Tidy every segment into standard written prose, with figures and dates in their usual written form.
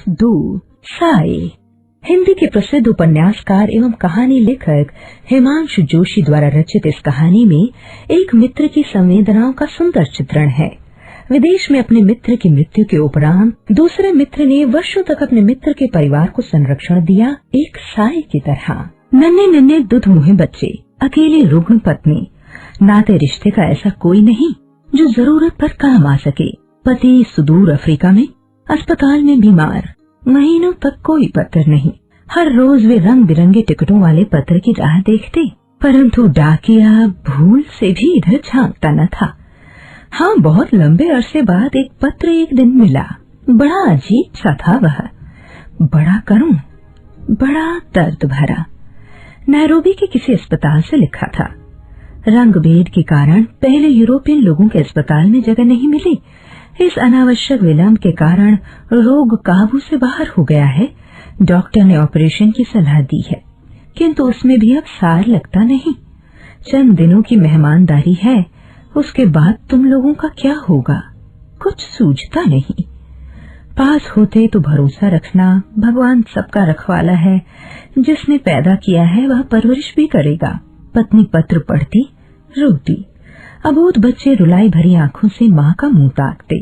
2 साए। हिंदी के प्रसिद्ध उपन्यासकार एवं कहानी लेखक हिमांशु जोशी द्वारा रचित इस कहानी में एक मित्र की संवेदनाओं का सुंदर चित्रण है। विदेश में अपने मित्र की मृत्यु के उपरांत दूसरे मित्र ने वर्षों तक अपने मित्र के परिवार को संरक्षण दिया, एक साए की तरह। नन्हे नन्हे दुधमुहे बच्चे, अकेली रुग्ण पत्नी, नाते रिश्ते का ऐसा कोई नहीं जो जरूरत पर काम आ सके। पति सुदूर अफ्रीका में अस्पताल में बीमार, महीनों तक कोई पत्र नहीं। हर रोज वे रंग बिरंगे टिकटों वाले पत्र की राह देखते, परंतु डाकिया भूल से भी इधर झांकता न था। हाँ, बहुत लंबे अरसे बाद एक पत्र एक दिन मिला। बड़ा अजीब सा था वह, बड़ा करुण, बड़ा दर्द भरा। नैरोबी के किसी अस्पताल से लिखा था। रंग भेद के कारण पहले यूरोपियन लोगों के अस्पताल में जगह नहीं मिली। इस अनावश्यक विलंब के कारण रोग काबू से बाहर हो गया है। डॉक्टर ने ऑपरेशन की सलाह दी है, किंतु उसमें भी अब सार लगता नहीं। चंद दिनों की मेहमानदारी है, उसके बाद तुम लोगों का क्या होगा, कुछ सूझता नहीं। पास होते तो भरोसा रखना, भगवान सबका रखवाला है, जिसने पैदा किया है वह परवरिश भी करेगा। पत्नी पत्र पढ़ती, रोती। अबोध बच्चे रुलाई भरी आंखों से माँ का मुंह ताकते।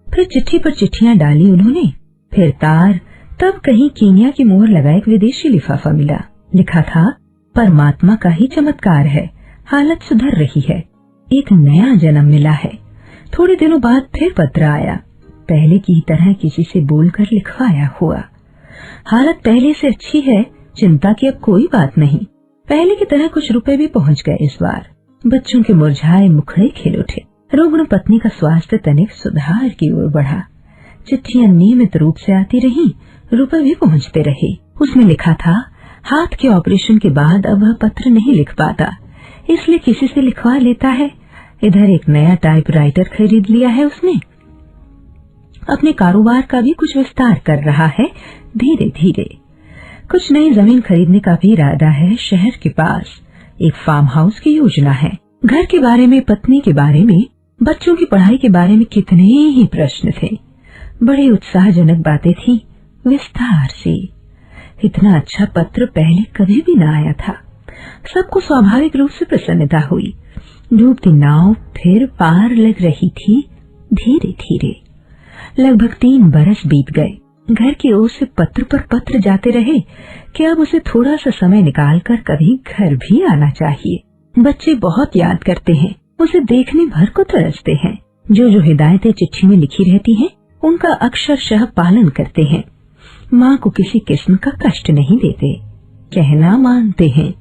फिर चिट्ठी पर चिट्ठियां डाली उन्होंने, फिर तार। तब कहीं कीनिया की मोहर लगा एक विदेशी लिफाफा मिला। लिखा था, परमात्मा का ही चमत्कार है, हालत सुधर रही है, एक नया जन्म मिला है। थोड़े दिनों बाद फिर पत्र आया, पहले की तरह किसी से बोलकर लिखवाया हुआ। हालत पहले से अच्छी है, चिंता की अब कोई बात नहीं। पहले की तरह कुछ रुपए भी पहुंच गए इस बार। बच्चों के मुरझाए मुखड़े खिल उठे। रुग्ण पत्नी का स्वास्थ्य तनिक सुधार की ओर बढ़ा। चिट्ठियां नियमित रूप से आती रहीं, रुपए भी पहुंचते रहे। उसमें लिखा था, हाथ के ऑपरेशन के बाद अब वह पत्र नहीं लिख पाता, इसलिए किसी से लिखवा लेता है। इधर एक नया टाइपराइटर खरीद लिया है उसने। अपने कारोबार का भी कुछ विस्तार कर रहा है धीरे धीरे। कुछ नई जमीन खरीदने का भी इरादा है शहर के पास। एक फार्म हाउस की योजना है। घर के बारे में, पत्नी के बारे में, बच्चों की पढ़ाई के बारे में कितने ही प्रश्न थे। बड़ी उत्साहजनक बातें थी, विस्तार से। इतना अच्छा पत्र पहले कभी भी न आया था। सबको स्वाभाविक रूप से प्रसन्नता हुई। डूबती नाव फिर पार लग रही थी धीरे धीरे। लगभग 3 बरस बीत गए। घर की ओर से पत्र पर पत्र जाते रहे कि अब उसे थोड़ा सा समय निकालकर कभी घर भी आना चाहिए। बच्चे बहुत याद करते हैं, उसे देखने भर को तरसते हैं। जो जो हिदायतें चिट्ठी में लिखी रहती हैं, उनका अक्षरशः पालन करते हैं। माँ को किसी किस्म का कष्ट नहीं देते, कहना मानते हैं।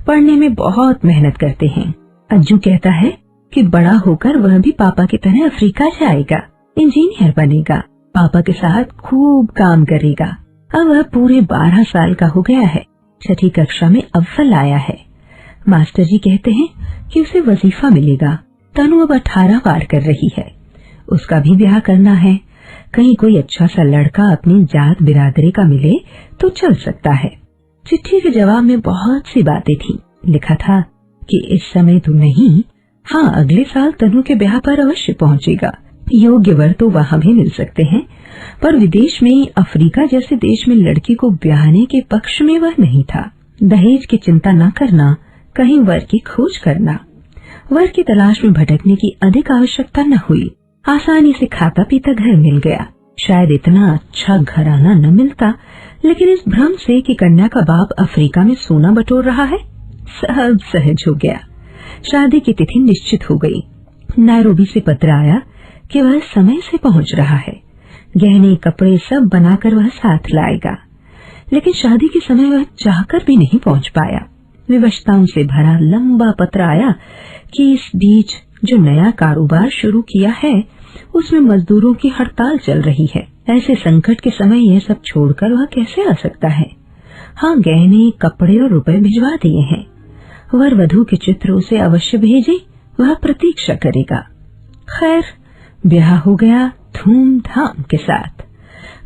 पढ़ने में बहुत मेहनत करते हैं। अज्जू कहता है कि बड़ा होकर वह भी पापा की तरह अफ्रीका जाएगा, इंजीनियर बनेगा, पापा के साथ खूब काम करेगा। अब वह पूरे 12 साल का हो गया है, 6ठी कक्षा में अव्वल आया है। मास्टर जी कहते हैं कि उसे वजीफा मिलेगा। तनु अब 18 पार कर रही है, उसका भी ब्याह करना है। कहीं कोई अच्छा सा लड़का अपनी जात बिरादरी का मिले तो चल सकता है। चिट्ठी के जवाब में बहुत सी बातें थी। लिखा था कि इस समय तो नहीं, हाँ अगले साल तनु के ब्याह पर अवश्य पहुंचेगा। योग्य वर तो वहाँ भी मिल सकते हैं, पर विदेश में अफ्रीका जैसे देश में लड़की को ब्याहने के पक्ष में वह नहीं था। दहेज की चिंता न करना, कहीं वर की खोज करना। वर की तलाश में भटकने की अधिक आवश्यकता न हुई। आसानी से खाता पीता घर मिल गया। शायद इतना अच्छा घराना न मिलता, लेकिन इस भ्रम से कि कन्या का बाप अफ्रीका में सोना बटोर रहा है, सब सहज हो गया। शादी की तिथि निश्चित हो गई। नैरोबी से पत्र आया कि वह समय से पहुंच रहा है। गहने कपड़े सब बनाकर वह साथ लाएगा, लेकिन शादी के समय वह चाहकर भी नहीं पहुंच पाया। विवशताओं से भरा लंबा पत्र आया कि इस बीच जो नया कारोबार शुरू किया है उसमें मजदूरों की हड़ताल चल रही है। ऐसे संकट के समय यह सब छोड़कर वह कैसे आ सकता है। हाँ, गहने कपड़े और रुपए भिजवा दिए हैं। वर वधू के चित्र उसे अवश्य भेजे, वह प्रतीक्षा करेगा। खैर, ब्याह हो गया धूमधाम के साथ।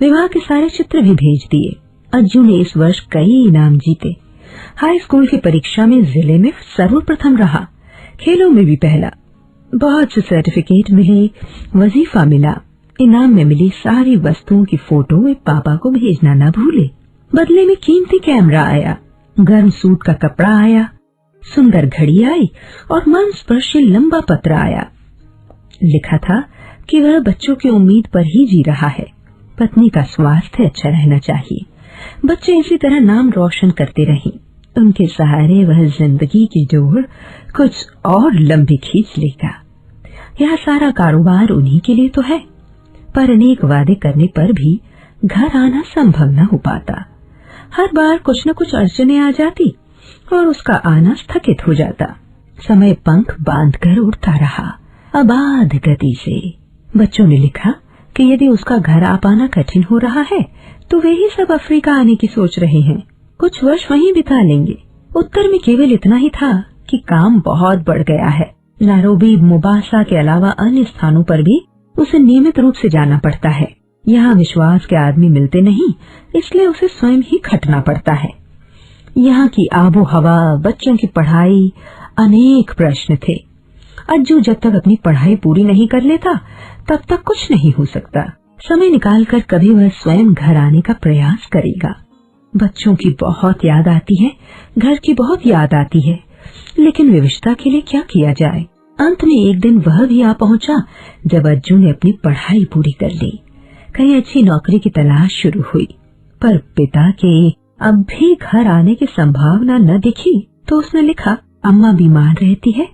विवाह के सारे चित्र भी भेज दिए। अज्जू ने इस वर्ष कई इनाम जीते। हाई स्कूल की परीक्षा में जिले में सर्वप्रथम रहा, खेलों में भी पहला। बहुत से सर्टिफिकेट मिले, वजीफा मिला। इनाम में मिली सारी वस्तुओं की फोटो वे पापा को भेजना न भूले। बदले में कीमती कैमरा आया, गर्म सूट का कपड़ा आया, सुंदर घड़ी आई और मन स्पर्शी लंबा पत्र आया। लिखा था कि वह बच्चों की उम्मीद पर ही जी रहा है। पत्नी का स्वास्थ्य अच्छा रहना चाहिए, बच्चे इसी तरह नाम रोशन करते रहें, उनके सहारे वह जिंदगी की डोर कुछ और लंबी खींच लेगा। यह सारा कारोबार उन्हीं के लिए तो है, पर अनेक वादे करने पर भी घर आना संभव न हो पाता। हर बार कुछ न कुछ अड़चने आ जाती और उसका आना स्थगित हो जाता। समय पंख बांधकर उड़ता रहा, अबाध गति से। बच्चों ने लिखा कि यदि उसका घर आ पाना कठिन हो रहा है तो वे ही सब अफ्रीका आने की सोच रहे हैं, कुछ वर्ष वहीं बिता लेंगे। उत्तर में केवल इतना ही था कि काम बहुत बढ़ गया है। नैरोबी, मोबासा के अलावा अन्य स्थानों पर भी उसे नियमित रूप से जाना पड़ता है। यहाँ विश्वास के आदमी मिलते नहीं, इसलिए उसे स्वयं ही खटना पड़ता है। यहाँ की आबो हवा, बच्चों की पढ़ाई, अनेक प्रश्न थे। अज्जू जब तक अपनी पढ़ाई पूरी नहीं कर लेता तब तक कुछ नहीं हो सकता। समय निकालकर कभी वह स्वयं घर आने का प्रयास करेगा। बच्चों की बहुत याद आती है, घर की बहुत याद आती है, लेकिन विविधता के लिए क्या किया जाए। अंत में एक दिन वह भी आ पहुंचा जब अज्जू ने अपनी पढ़ाई पूरी कर ली। कहीं अच्छी नौकरी की तलाश शुरू हुई, पर पिता के अब भी घर आने की संभावना न दिखी तो उसने लिखा, अम्मा बीमार रहती है,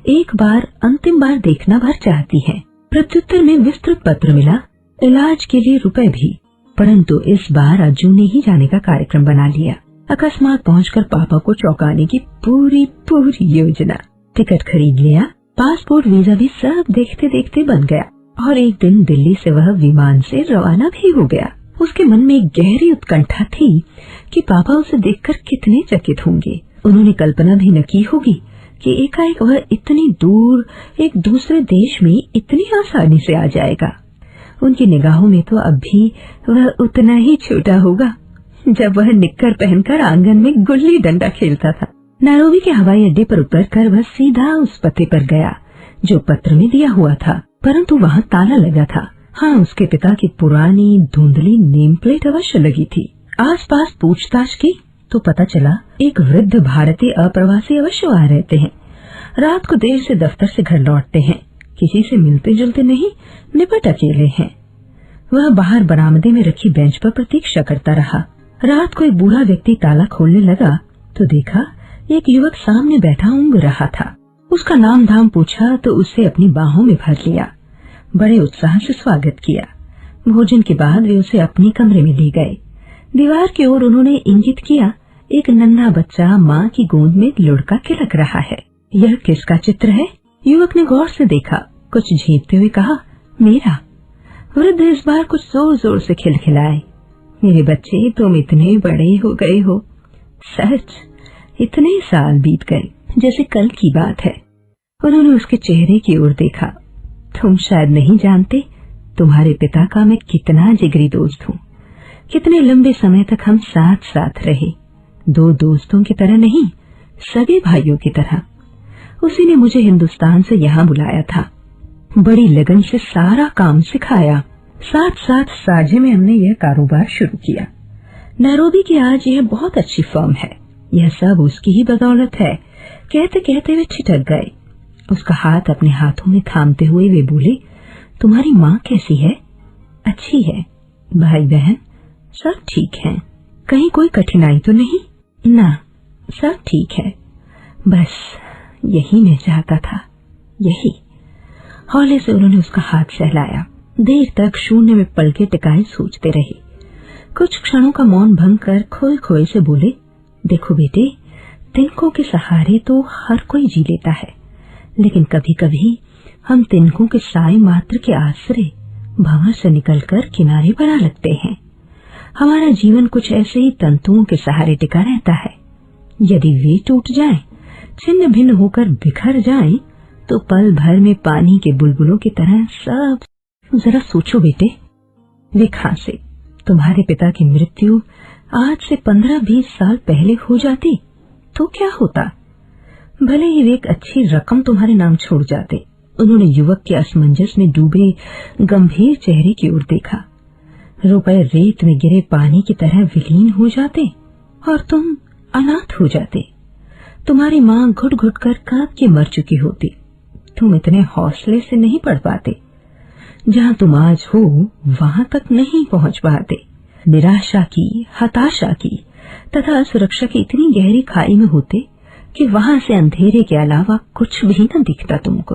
एक बार अंतिम बार देखना भर चाहती है। प्रत्युत्तर में विस्तृत पत्र मिला, इलाज के लिए रुपए भी, परंतु इस बार अज्जू ने ही जाने का कार्यक्रम बना लिया। अकस्मात पहुंचकर पापा को चौंकाने की पूरी योजना। टिकट खरीद लिया, पासपोर्ट वीजा भी सब देखते देखते बन गया और एक दिन दिल्ली से वह विमान से रवाना भी हो गया। उसके मन में एक गहरी उत्कंठा थी कि पापा उसे देखकर कितने चकित होंगे। उन्होंने कल्पना भी न की होगी कि एकाएक वह इतनी दूर एक दूसरे देश में इतनी आसानी से आ जाएगा। उनकी निगाहों में तो अब भी वह उतना ही छोटा होगा जब वह निक्कर पहनकर आंगन में गुल्ली डंडा खेलता था। नैरोबी के हवाई अड्डे पर उतरकर वह सीधा उस पते पर गया जो पत्र में दिया हुआ था, परंतु वहाँ ताला लगा था। हाँ, उसके पिता की पुरानी धुंधली नेम प्लेट अवश्य लगी थी। आसपास पूछताछ की तो पता चला एक वृद्ध भारतीय अप्रवासी अवश्य वहाँ रहते हैं। रात को देर से दफ्तर से घर लौटते हैं, किसी से मिलते जुलते नहीं, निपट अकेले हैं। वह बाहर बरामदे में रखी बेंच पर प्रतीक्षा करता रहा। रात को एक बूढ़ा व्यक्ति ताला खोलने लगा तो देखा एक युवक सामने बैठा ऊँघ रहा था। उसका नाम धाम पूछा तो उसे अपनी बाहों में भर लिया, बड़े उत्साह से स्वागत किया। भोजन के बाद वे उसे अपने कमरे में ले गए। दीवार की ओर उन्होंने इंगित किया, एक नन्हा बच्चा माँ की गोद में लुढ़का के रख रहा है। यह किसका चित्र है? युवक ने गौर से देखा, कुछ झेपते हुए कहा, मेरा। वृद्ध इस बार कुछ जोर जोर से खिलखिलाए, मेरे बच्चे तुम इतने बड़े हो गए हो। सच, इतने साल बीत गए जैसे कल की बात है। उन्होंने उसके चेहरे की ओर देखा, तुम शायद नहीं जानते तुम्हारे पिता का मैं कितना जिगरी दोस्त हूँ। कितने लंबे समय तक हम साथ साथ रहे, दो दोस्तों की तरह नहीं, सगे भाइयों की तरह। उसी ने मुझे हिंदुस्तान से यहाँ बुलाया था, बड़ी लगन से सारा काम सिखाया। साथ साथ साझे में हमने यह कारोबार शुरू किया। नैरोबी की आज यह बहुत अच्छी फर्म है, यह सब उसकी ही बदौलत है। कहते कहते वे ठिठक गए। उसका हाथ अपने हाथों में थामते हुए वे बोले, तुम्हारी माँ कैसी है? अच्छी है। भाई बहन सब ठीक हैं। कहीं कोई कठिनाई तो नहीं? ना, सब ठीक है। बस यही मैं चाहता था, यही। हौले से उन्होंने उसका हाथ सहलाया। देर तक शून्य में पलके टिकाए सोचते रहे। कुछ क्षणों का मौन भंग कर खोए खोए से बोले, देखो बेटे, तिनकों के सहारे तो हर कोई जी लेता है, लेकिन कभी कभी हम तिनकों के साए मात्र के आश्रय भंवर से निकलकर किनारे पर आ लगते हैं। हमारा जीवन कुछ ऐसे ही तंतुओं के सहारे टिका रहता है। यदि वे टूट जाएं, छिन्न भिन्न होकर बिखर जाएं, तो पल भर में पानी के बुलबुलों की तरह सब। जरा सोचो बेटे, वे खांसे, तुम्हारे पिता की मृत्यु आज से 15-20 साल पहले हो जाती तो क्या होता? भले ही वे एक अच्छी रकम तुम्हारे नाम छोड़ जाते, उन्होंने युवक के असमंजस में डूबे गंभीर चेहरे की ओर देखा। रुपए रेत में गिरे पानी की तरह विलीन हो जाते और तुम अनाथ हो जाते। तुम्हारी माँ घुट घुट कर कब के मर चुकी होती। तुम इतने हौसले से नहीं पढ़ पाते। जहाँ तुम आज हो वहाँ तक नहीं पहुँच पाते। निराशा की, हताशा की तथा असुरक्षा की इतनी गहरी खाई में होते कि वहाँ से अंधेरे के अलावा कुछ भी न दिखता तुमको।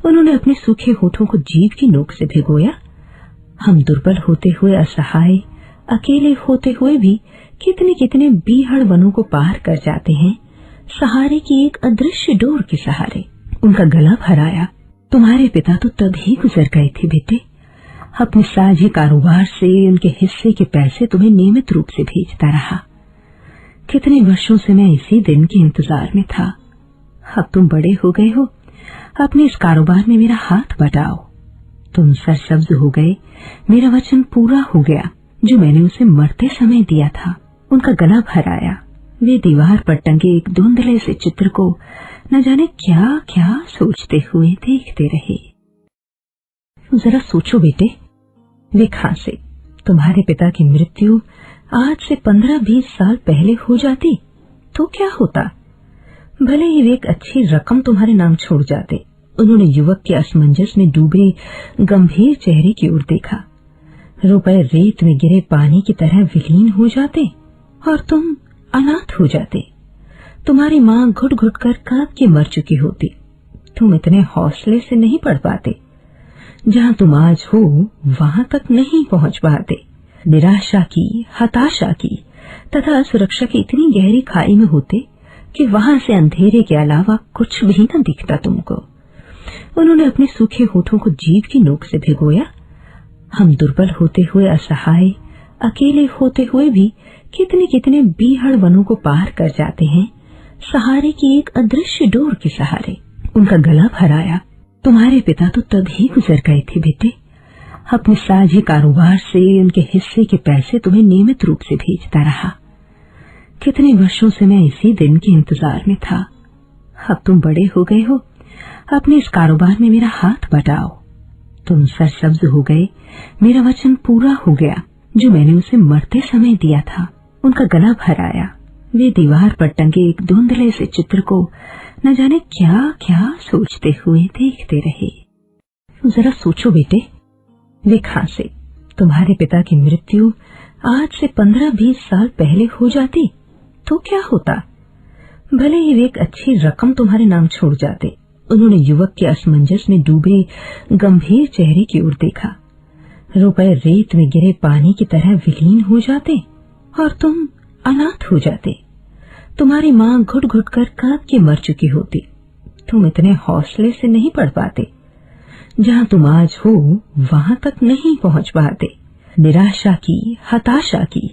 उन्होंने अपने सूखे होठों को जीभ की नोक से भिगोया। हम दुर्बल होते हुए, असहाय, अकेले होते हुए भी कितने कितने बीहड़ वनों को पार कर जाते हैं, सहारे की एक अदृश्य डोर के सहारे। उनका गला भराया। तुम्हारे पिता तो तभी गुजर गए थे बेटे। अपने साझी कारोबार से उनके हिस्से के पैसे तुम्हें नियमित रूप से भेजता रहा। कितने वर्षों से मैं इसी दिन के इंतजार में था। अब तुम बड़े हो गए हो, अपने इस कारोबार में मेरा हाथ बटाओ। तुम सरसब्ज हो गए, मेरा वचन पूरा हो गया जो मैंने उसे मरते समय दिया था। उनका गला भराया। वे दीवार पर टंगे एक धुंधले से चित्र को न जाने क्या क्या सोचते हुए देखते रहे। जरा सोचो बेटे, वे खांसे। तुम्हारे पिता की मृत्यु आज से 15-20 साल पहले हो जाती तो क्या होता। भले ही वे एक अच्छी रकम तुम्हारे नाम छोड़ जाते। उन्होंने युवक के असमंजस में डूबे गंभीर चेहरे की ओर देखा। रुपए रेत में गिरे पानी की तरह विलीन हो जाते और तुम अनाथ हो जाते। तुम्हारी माँ घुट घुट कर कब की मर चुकी होती। तुम इतने हौसले से नहीं पढ़ पाते। जहाँ तुम आज हो वहाँ तक नहीं पहुँच पाते। निराशा की, हताशा की तथा असुरक्षा की इतनी गहरी खाई में होते कि वहाँ से अंधेरे के अलावा कुछ भी न दिखता तुमको। उन्होंने अपने सूखे होठों को जीभ की नोक से भिगोया। हम दुर्बल होते हुए, असहाय, अकेले होते हुए भी कितने कितने बीहड़ वनों को पार कर जाते हैं, सहारे की एक अदृश्य डोर के सहारे। उनका गला भराया। तुम्हारे पिता तो तभी गुजर गए थे बेटे। अपने साझी कारोबार से उनके हिस्से के पैसे तुम्हें नियमित रूप से भेजता रहा। कितने वर्षों से मैं इसी दिन के इंतजार में था। अब तुम बड़े हो गए हो, अपने इस कारोबार में मेरा हाथ बटाओ। तुम सरसब्ज हो गए, मेरा वचन पूरा हो गया जो मैंने उसे मरते समय दिया था। उनका गला भराया। वे दीवार पर टंगे एक धुंधले से चित्र को न जाने क्या क्या सोचते हुए देखते रहे। जरा सोचो बेटे, वे खांसे। तुम्हारे पिता की मृत्यु आज से 15-20 साल पहले हो जाती तो क्या होता। भले ही वे एक अच्छी रकम तुम्हारे नाम छोड़ जाते। उन्होंने युवक के असमंजस में डूबे गंभीर चेहरे की ओर देखा। रुपए रेत में गिरे पानी की तरह विलीन हो जाते और तुम अनाथ हो जाते। तुम्हारी माँ घुट घुट कर कब की मर चुकी होती। तुम इतने हौसले से नहीं पढ़ पाते। जहाँ तुम आज हो वहाँ तक नहीं पहुँच पाते। निराशा की, हताशा की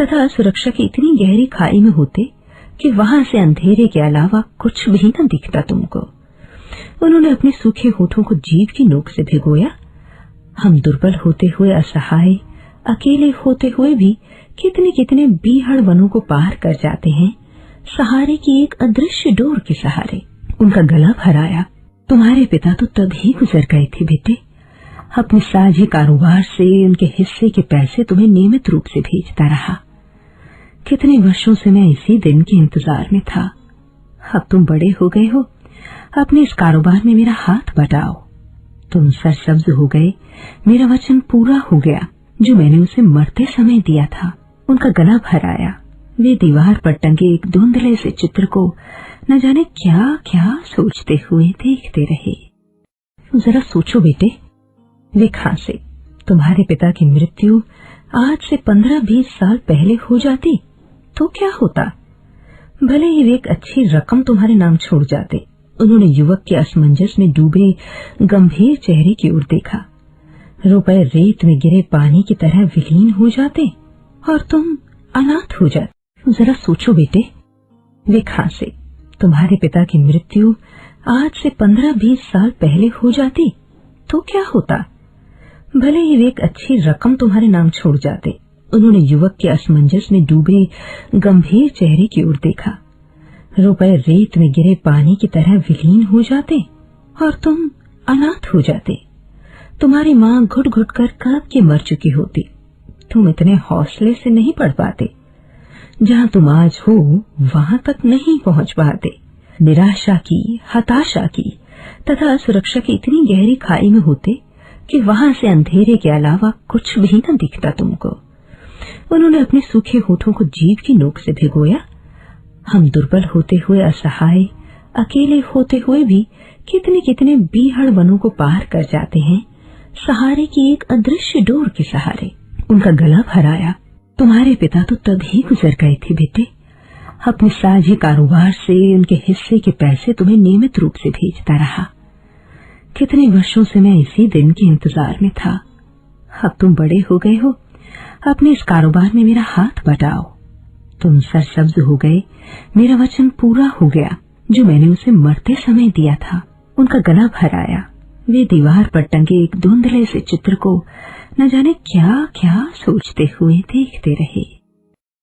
तथा असुरक्षा की इतनी गहरी खाई में होते कि वहाँ से अंधेरे के अलावा कुछ भी न दिखता तुमको। उन्होंने अपने सूखे होठों को जीभ की नोक से भिगोया। हम दुर्बल होते हुए, असहाय, अकेले होते हुए भी कितने कितने बीहड़ वनों को पार कर जाते हैं, सहारे की एक अदृश्य डोर के सहारे। उनका गला भराया। तुम्हारे पिता तो तभी गुजर गए थे बेटे। अपने साझी कारोबार से उनके हिस्से के पैसे तुम्हें नियमित रूप से भेजता रहा। कितने वर्षों से मैं इसी दिन के इंतजार में था। अब तुम बड़े हो गए हो, अपने इस कारोबार में मेरा हाथ बटाओ। तुम सरसब्ज हो गए, मेरा वचन पूरा हो गया जो मैंने उसे मरते समय दिया था। उनका गला भराया। वे दीवार पर टंगे एक धुंधले से चित्र को न जाने क्या क्या सोचते हुए देखते रहे। जरा सोचो बेटे, वे खांसे। तुम्हारे पिता की मृत्यु आज से 15-20 साल पहले हो जाती तो क्या होता। भले ही वे एक अच्छी रकम तुम्हारे नाम छोड़ जाते। उन्होंने युवक के असमंजस में डूबे गंभीर चेहरे की ओर देखा। रुपए रेत में गिरे पानी की तरह विलीन हो जाते और तुम अनाथ हो जाते। जरा सोचो बेटे, वे खांसे। तुम्हारे पिता की मृत्यु आज से 15-20 साल पहले हो जाती तो क्या होता। भले ही वे एक अच्छी रकम तुम्हारे नाम छोड़ जाते। उन्होंने युवक के असमंजस में डूबे गंभीर चेहरे की ओर देखा। रुपए रेत में गिरे पानी की तरह विलीन हो जाते और तुम अनाथ हो जाते। तुम्हारी माँ घुट घुट कर कब की मर चुकी होती। तुम इतने हौसले से नहीं पढ़ पाते। जहाँ तुम आज हो वहाँ तक नहीं पहुँच पाते। निराशा की, हताशा की तथा सुरक्षा की इतनी गहरी खाई में होते कि वहाँ से अंधेरे के अलावा कुछ भी न दिखता तुमको। उन्होंने अपने सूखे होठों को जीभ की नोक से भिगोया। हम दुर्बल होते हुए, असहाय, अकेले होते हुए भी कितने कितने बीहड़ वनों को पार कर जाते हैं सहारे की एक अदृश्य डोर के सहारे। उनका गला भराया। तुम्हारे पिता तो तभी गुजर गए थे बेटे। अपने साझी कारोबार से उनके हिस्से के पैसे तुम्हें नियमित रूप से भेजता रहा। कितने वर्षों से मैं इसी दिन के इंतजार में था। अब तुम बड़े हो गए हो, अपने इस कारोबार में मेरा हाथ बटाओ। तुम सरसब्ज हो गए, मेरा वचन पूरा हो गया जो मैंने उसे मरते समय दिया था। उनका गला भर आया। वे दीवार पर टंगे एक धुंधले से चित्र को न जाने क्या क्या सोचते हुए देखते रहे।